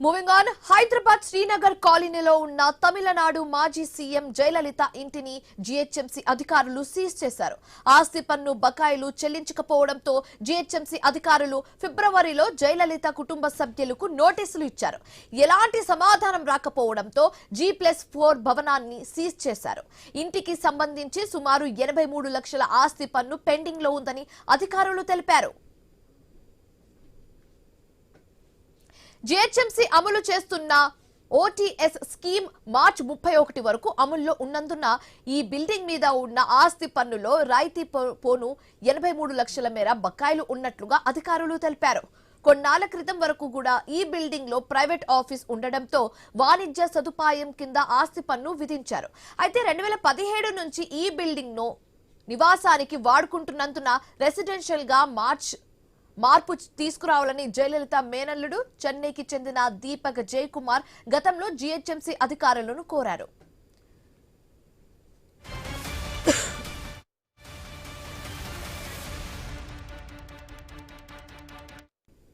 Moving on, Hyderabad Srinagar కాలనీలో ఉన్న తమిళనాడు మాజీ సీఎం జయలలిత ఇంటిని జీహెచ్ఎంసీ అధికారులు సీజ్ చేశారు. ఆస్తి పన్ను బకాయిలు చెల్లించకపోవడంతో జీహెచ్ఎంసీ అధికారులు ఫిబ్రవరిలో జయలలిత కుటుంబ సభ్యులకు నోటీసులు ఇచ్చారు. ఎలాంటి సమాధానం రాకపోవడంతో G+4 భవనాన్ని సీజ్ చేశారు. ఇంటికి సంబంధించి సుమారు 83 లక్షల ఆస్తి పన్ను పెండింగ్ లో ఉందని అధికారులు తెలిపారు. జీహెచ్ఎంసీ అమలు చేస్తున్న ఓటీఎస్ స్కీమ్ మార్చి 31 వరకు అమల్లో ఉన్నందున ఈ బిల్డింగ్ మీద ఉన్న ఆస్తి పన్నులో రాయితీ పోను 83 లక్షల మేర బకాయిలు ఉన్నట్లుగా అధికారులు తెలిపారు. కొన్నాళ్ల క్రితం వరకు కూడా ఈ బిల్డింగ్ లో ప్రైవేట్ ఆఫీస్ ఉండడంతో వాణిజ్య సదుపాయం కింద ఆస్తి పన్ను విధించారు. అయితే 2017 నుంచి ఈ బిల్డింగ్ ను నివాసానికి వాడుకుంటున్నందున రెసిడెన్షియల్ గా మార్పు తీసుకురావాలని జయలలిత మేనల్లుడు చెన్నైకి చెందిన దీపక్ జయకుమార్ గతంలో జీహెచ్ఎంసీ అధికారులను కోరారు.